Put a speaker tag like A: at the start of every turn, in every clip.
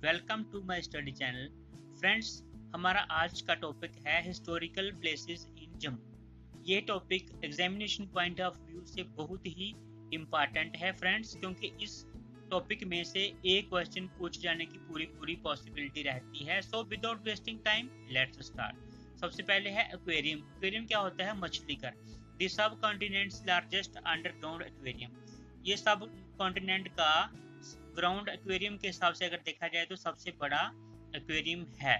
A: Welcome to my study channel. Friends, हमारा आज का टॉपिक है हिस्टोरिकल प्लेसेस इन जम्मू। ये topic examination point of view से बहुत ही इम्पॉर्टेंट है फ्रेंड्स, क्योंकि इस टॉपिक में से एक क्वेश्चन पूछ जाने की पूरी पॉसिबिलिटी रहती है। So without wasting time let's start. सबसे पहले है एक्वेरियम। एक्वेरियम क्या होता है? मछली घर। The sub continents largest underground aquarium. ये सब कॉन्टिनेंट का ग्राउंड एक्वेरियम के हिसाब से अगर देखा जाए तो सबसे बड़ा एक्वेरियम है।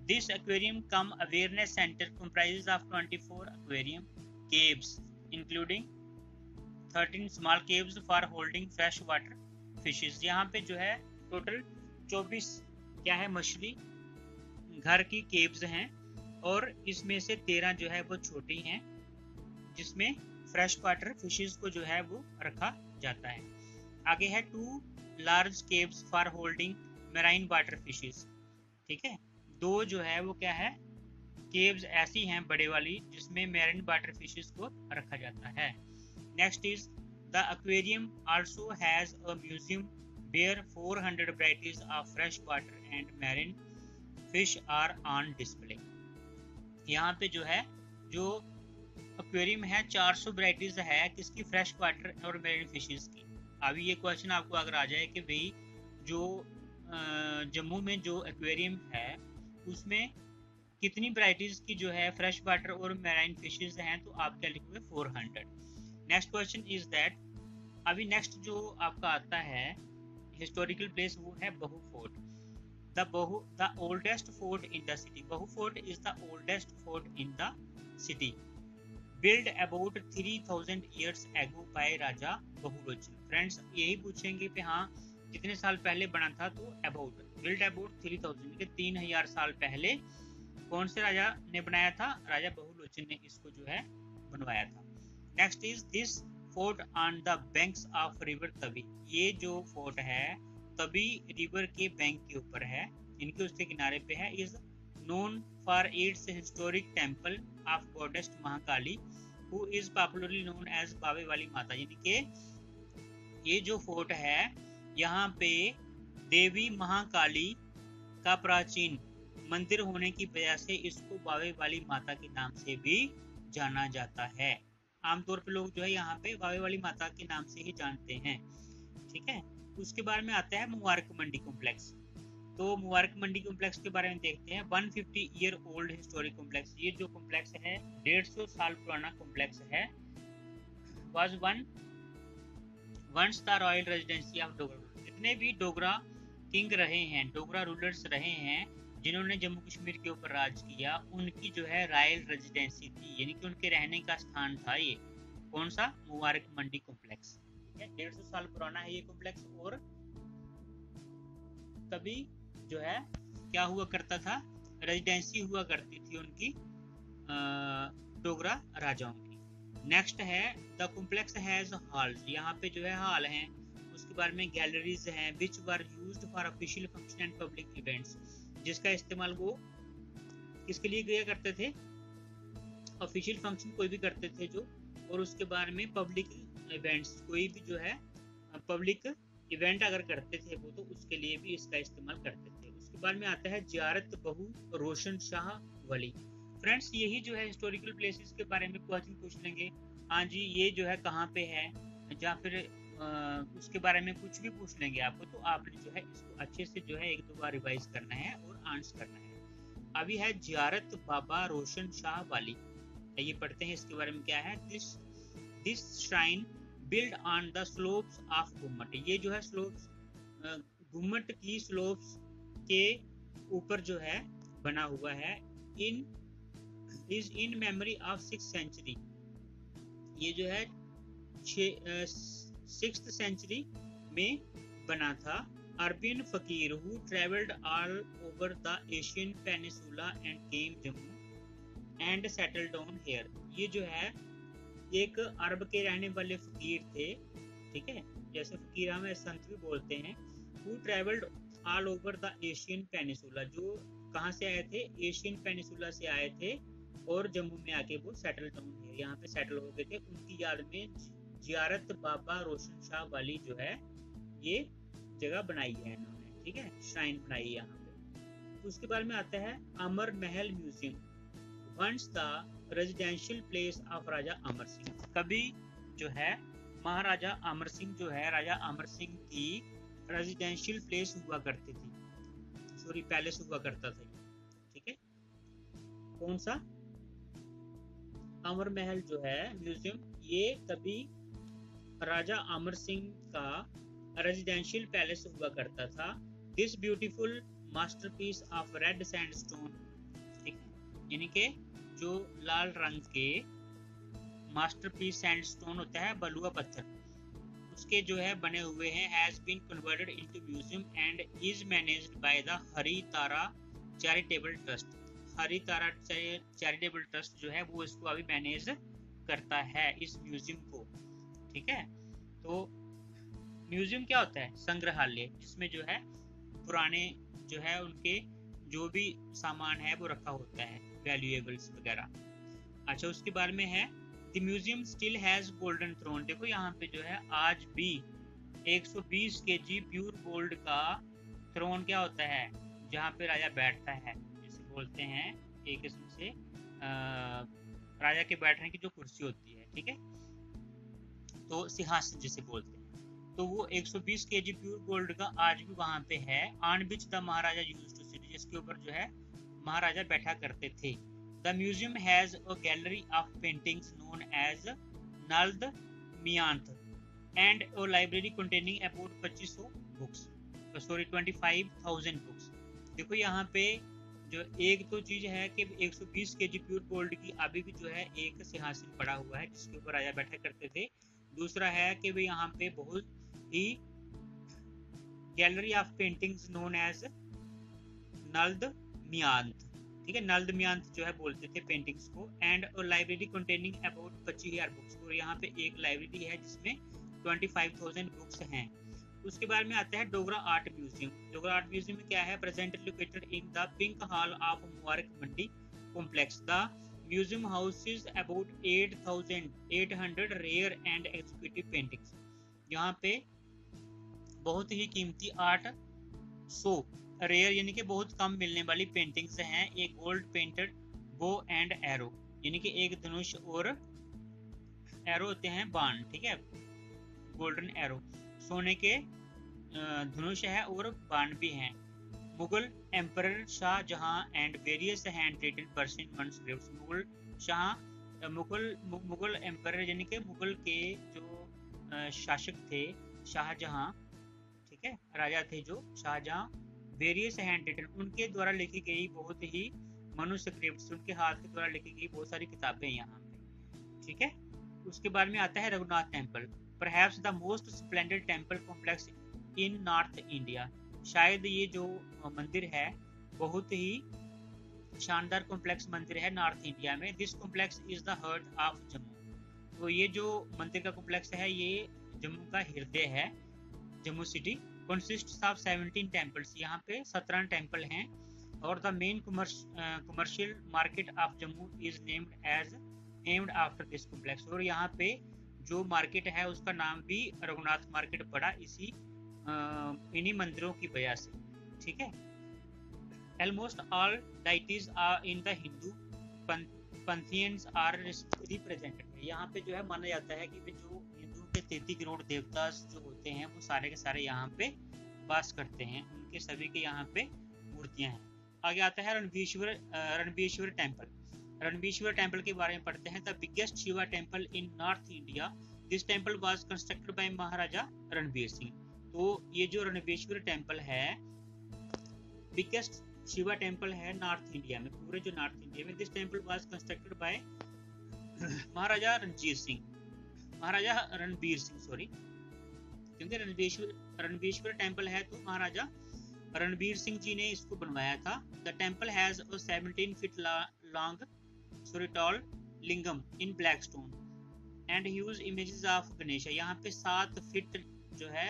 A: This aquarium come awareness centre comprises of 24 aquarium caves including 13 small caves for holding fresh water fishes। यहाँ पे जो है टोटल 24 क्या है मछली घर की केव्स हैं, और इसमें से 13 जो है वो छोटी हैं जिसमें फ्रेश वाटर फिशेस को जो है वो रखा जाता है। आगे है 2 large caves for holding marine water fishes. ठीक है, 2 जो है वो क्या है केव्स ऐसी हैं बड़े वाली जिसमें मैराइन वाटर फिशेस को रखा जाता है। Next is the aquarium also has a museum where 400 varieties of fresh water and marine fish are on display. यहाँ पे जो है जो एक्वेरियम है 400 वैरायटीज है किसकी? फ्रेश वाटर और मैरिन फिशेस की। अभी ये क्वेश्चन आपको अगर आ जाए कि भाई जो जम्मू में जो एक्वेरियम है उसमें कितनी वैरायटीज की जो है फ्रेश वाटर और मैराइन फिशेस हैं, तो आप क्या लिखोगे? 400। नेक्स्ट क्वेश्चन इज दैट, अभी नेक्स्ट जो आपका आता है हिस्टोरिकल प्लेस वो है Bahu fort. The oldest fort in the city. Bahu fort is the oldest fort in the city, built about 3000 years ago by Raja Bahulochan. Friends यही पूछेंगे कि हाँ कितने साल पहले बना था, तो अबाउट built about 3000 के 3000 साल पहले कौन से राजा ने बनाया था? राजा बहुलोचन ने इसको जो है बनवाया था। Next is this fort on the banks of river Tawi. ये जो फोर्ट है तवी रिवर के बैंक के ऊपर है, इनके उसके किनारे पे है। Is known for its historic temple of goddess Mahakali who is popularly known as बावे वाली माता। यानी कि ये जो फोर्ट है यहाँ पे देवी महाकाली का प्राचीन मंदिर होने की वजह से इसको बावे वाली माता के नाम से भी जाना जाता है। आमतौर पे लोग जो है यहाँ पे बावे वाली माता के नाम से ही जानते हैं। ठीक है, उसके बारे में आता है मुबारक मंडी कॉम्प्लेक्स। तो मुबारक मंडी कॉम्प्लेक्स के बारे में देखते हैं। 150 ईयर ओल्ड हिस्टोरिक कॉम्प्लेक्स। ये जो कॉम्प्लेक्स है 150 साल पुराना कॉम्प्लेक्स है। Was once the royal residency of Dogra. जितने भी डोगरा किंग रहे हैं, डोगरा रूलर्स रहे हैं जिन्होंने जम्मू कश्मीर के ऊपर राज किया, उनकी जो है रॉयल रेजिडेंसी थी, यानी कि उनके रहने का स्थान था ये। कौन सा? मुबारक मंडी कॉम्प्लेक्स। 150 साल पुराना है ये कॉम्प्लेक्स, और तभी जो है क्या हुआ करता था? रेजिडेंसी हुआ करती थी उनकी डोगरा राजाओं की। नेक्स्ट है द कॉम्प्लेक्स हैज हॉल्स। यहाँ पे जो है हॉल हैं, उसके बारे में गैलरीज हैं which were used for official function and public events. जिसका इस्तेमाल वो किसके लिए किया करते थे? ऑफिशियल फंक्शन कोई भी करते थे जो, और उसके बारे में पब्लिक इवेंट्स कोई भी जो है पब्लिक इवेंट अगर करते थे वो, तो उसके लिए भी इसका इस्तेमाल करते थे। उसके बाद में आता है जियारत बहु रोशन शाह वली। फ्रेंड्स यही जो है हिस्टोरिकल प्लेसेस के बारे में क्वेश्चन पूछ लेंगे। हाँ जी, ये जो है कहाँ पे है, या फिर उसके बारे में कुछ भी पूछ लेंगे आपको, तो आपने जो है इसको अच्छे से जो है 1-2 बार रिवाइज करना है और आंसर करना है। अभी है जियारत बाबा रोशन शाह वाली, ये पढ़ते हैं इसके बारे में क्या है। This shrine build on the slopes of गुम्मट। ये जो है स्लोप्स गुम्मट की स्लोप्स के ऊपर जो है बना हुआ है। In memory of 6th century. ये जो है 6th सेंचुरी में बना था। अरबियन फकीर who travelled all over the Asian peninsula and came Jammu and settled down here. ये जो है एक अरब के रहने वाले फकीर थे। ठीक है, जैसे फकीर हमें संत भी बोलते हैं। Who travelled all over the Asian peninsula, जो कहाँ से आए थे? एशियन पेनिसुला से आए थे, और जम्मू में आके वो सेटल डाउन है, यहाँ पे सेटल हो गए थे। उनकी याद में जियारत बाबा रोशन शाह वाली जो है ये जगह बनाई है इन्होंने। ठीक है, श्राइन बनाई है यहाँ पे। तो उसके बाद में आता है Amar Mahal museum, once the residential place of Raja Amar Singh. कभी जो है महाराजा अमर सिंह जो है, राजा अमर सिंह की रेजिडेंशियल प्लेस हुआ करती थी, सॉरी पैलेस हुआ करता था, ठीक है। कौन सा? अमर महल जो है म्यूजियम, ये तभी राजा अमर सिंह का रेजिडेंशियल पैलेस हुआ करता था। This beautiful masterpiece of red sandstone, ठीक है, यानी कि जो लाल रंग के मास्टरपीस सैंडस्टोन होता है, बलुआ पत्थर, उसके जो है बने हुए हैं, has been converted into museum and is managed by the Hari Tara charitable trust. Hari Tara charitable trust जो है वो इसको अभी मैनेज करता है, इस म्यूजियम को, ठीक है। तो म्यूजियम क्या होता है? संग्रहालय, जिसमें जो है पुराने जो है उनके जो भी सामान है वो रखा होता है, वैल्यूएबल्स वगैरह। अच्छा, उसके बारे में है the museum still has golden throne. देखो यहाँ पे जो है आज भी 120 केजी प्योर गोल्ड का थ्रोन क्या होता है, जहाँ पे राजा बैठता है, जिसे बोलते हैं एक किस्म से राजा के बैठने की जो कुर्सी होती है, ठीक है, तो सिंहासन जिसे बोलते हैं। तो वो 120 केजी प्योर गोल्ड का आज भी वहाँ पे है, on which the Maharaja used to sit, जिसके ऊपर जो है महाराजा बैठा करते थे। The museum has a gallery of paintings known as Nald Mianth and a library containing about 2500 books, sorry 25,000 books। देखो यहाँ पे जो एक तो चीज है कि 120 केजी प्योर गोल्ड की अभी भी जो है एक सिंहासन पड़ा हुआ है जिसके ऊपर राजा बैठा करते थे। दूसरा है कि वे यहाँ पे बहुत ही gallery of paintings known as Nal Damayanti, ठीक है, नल्द मियांत जो है बोलते थे पेंटिंग्स को। And library containing about 25,000 books, और यहाँ पे एक लाइब्रेरी है जिसमें 25,000 बुक्स हैं। उसके बाद में आता है Dogra art museum. Dogra art museum में क्या है? Presently located in the pink hall of Mubarak Mandi complex. The museum houses about 8,800 rare and executive paintings. यहाँ पे बहुत ही कीमती 800 रेयर यानी कि बहुत कम मिलने वाली पेंटिंग्स हैं। एक gold painted bow and arrow, यानी कि एक धनुष और एरो होते हैं बाण, ठीक है, गोल्डन एरो, सोने के धनुष है और बाण भी हैं। Mughal emperor Shahjahan and various handwritten Persian manuscripts. Mughal Shah Mughal emperor यानी कि मुगल के जो शासक थे शाहजहां, ठीक है, राजा थे जो शाहजहां, वेरियस हैंड रिटन, उनके द्वारा लिखी गई बहुत ही मैन्युस्क्रिप्ट्स, उनके हाथ के द्वारा लिखी गई बहुत सारी किताबें यहाँ पे, ठीक है। उसके बाद में आता है Raghunath temple, perhaps the most splendid temple complex in north India. शायद ये जो मंदिर है बहुत ही शानदार कॉम्प्लेक्स मंदिर है नॉर्थ इंडिया में। This complex is the heart of Jammu. तो ये जो मंदिर का कॉम्प्लेक्स है ये जम्मू का हृदय है, Jammu city. Consists of 17 temples, यहाँ पे 17 टेम्पल हैं। और the main commercial market of Jammu is named after this complex. और यहाँ पे जो मार्केट है उसका नाम भी रघुनाथ मार्केट पड़ा इसी इन्हीं मंदिरों की वजह से, ठीक है। Almost all deities are in the Hindu pantheons are represented। यहाँ पे जो है माना जाता है कि जो हिंदू के 33 करोड़ देवता जो होते हैं वो सारे के सारे यहाँ पे वास करते हैं, उनके सभी के यहाँ पे मूर्तियाँ हैं। आगे आता है रणबीश्वर टेम्पल। रणबीश्वर टेम्पल के बारे में पढ़ते हैं। The biggest Shiva temple in north India, this temple was constructed by Maharaja Ranbir Singh. तो ये जो रणबीश्वर टेम्पल है बिगेस्ट शिवा टेम्पल है नॉर्थ इंडिया में, पूरे जो नॉर्थ इंडिया में। This temple was constructed by Maharaja Ranbir Singh, sorry, क्योंकि रणबीश्वर टेम्पल है तो महाराजा रणबीर सिंह जी ने इसको बनवाया था। The temple has a 17 feet long tall lingam in black stone and huge images of Ganesh. यहाँ पे 7 फीट जो है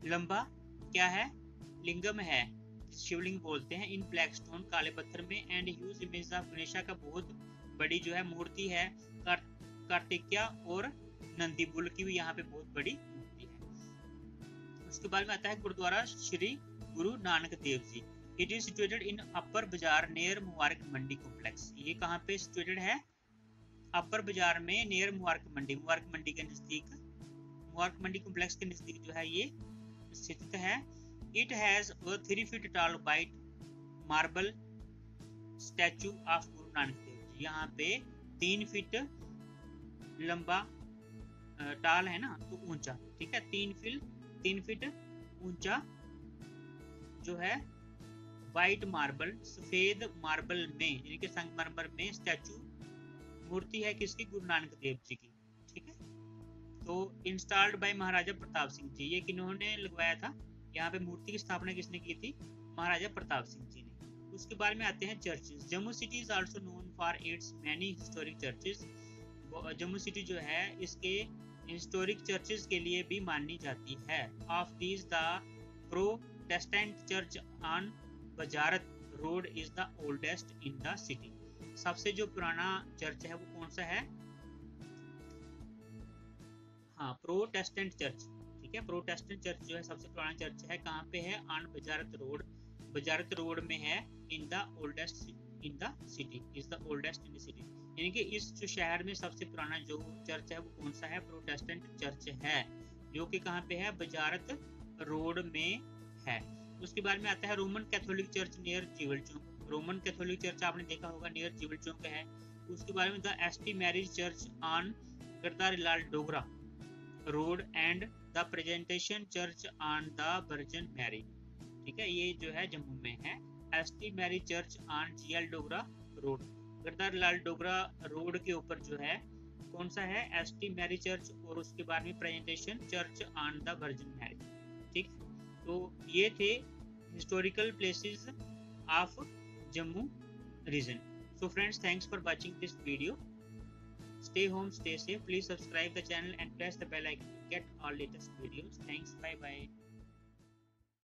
A: लंबा क्या है लिंगम है, शिवलिंग बोलते हैं, इन ब्लैक स्टोन काले पत्थर में। And huge image of Ganesha का बहुत बड़ी जो है मूर्ति है। कार्तिकेय और नंदी बुल की भी यहाँ पे बहुत बड़ी मूर्ति है। उसके बाद में आता है gurdwara Shri Guru Nanak Dev ji. It is situated in अपर बाजार नियर मुबारक मंडी कॉम्प्लेक्स। ये कहाँ पे सिचुएटेड है? अपर बाजार में नियर मुबारक मंडी के नजदीक, मुबारक मंडी कॉम्प्लेक्स के नजदीक जो है ये स्थित है। It has a 3 feet tall white marble statue of Guru Nanak Dev ji. यहाँ पे 3 फीट लंबा, टाल है ना तो ऊंचा, ठीक है, 3 फीट ऊंचा जो है वाइट मार्बल, सफेद मार्बल में यानी कि संगमरमर में स्टैचू, मूर्ति है किसकी? गुरु नानक देव जी की, ठीक है। तो इंस्टॉल्ड बाय महाराजा प्रताप सिंह जी। ये किन्होंने लगवाया था? यहाँ पे मूर्ति की स्थापना किसने की थी? महाराजा प्रताप सिंह जी ने। उसके बारे में आते हैं churches. Jammu city is also known for its many historic churches. Jammu city जो है इसके हिस्टोरिक चर्चेस के लिए भी मानी जाती है। Of these the Protestant church on Bazarat road is the oldest in the city. सबसे जो पुराना चर्च है वो कौन सा है? हाँ, प्रोटेस्टेंट चर्च, ठीक है। प्रोटेस्टेंट चर्च जो है सबसे पुराना चर्च है। कहाँ पे है? ऑन बजारत रोड, बजारत रोड में है। In the oldest in the city, is the oldest in the city, यानी कि इस जो शहर में सबसे पुराना जो चर्च है वो कौन सा है? प्रोटेस्टेंट चर्च है, जो कि कहाँ पे है? बजारत रोड में है। उसके बाद में आता है Roman Catholic church near Jewel Chowk. Roman Catholic church आपने देखा होगा, नियर जीवल चौक है। उसके बाद में the ST Mary's church on Kartarilal Dogra road and the presentation church on the virgin Mary, ठीक है। ये जो है जम्मू में है। ST Mary church on GL Dogra road, Kartarilal Dogra road के ऊपर जो है कौन सा है? एसटी मैरी चर्च, और उसके बाद में presentation church on the virgin Mary, ठीक। तो ये थे historical places of Jammu region. So friends, thanks for watching this video. Stay home, stay safe. Please subscribe the channel and press the bell icon to get all latest videos. Thanks. Bye bye.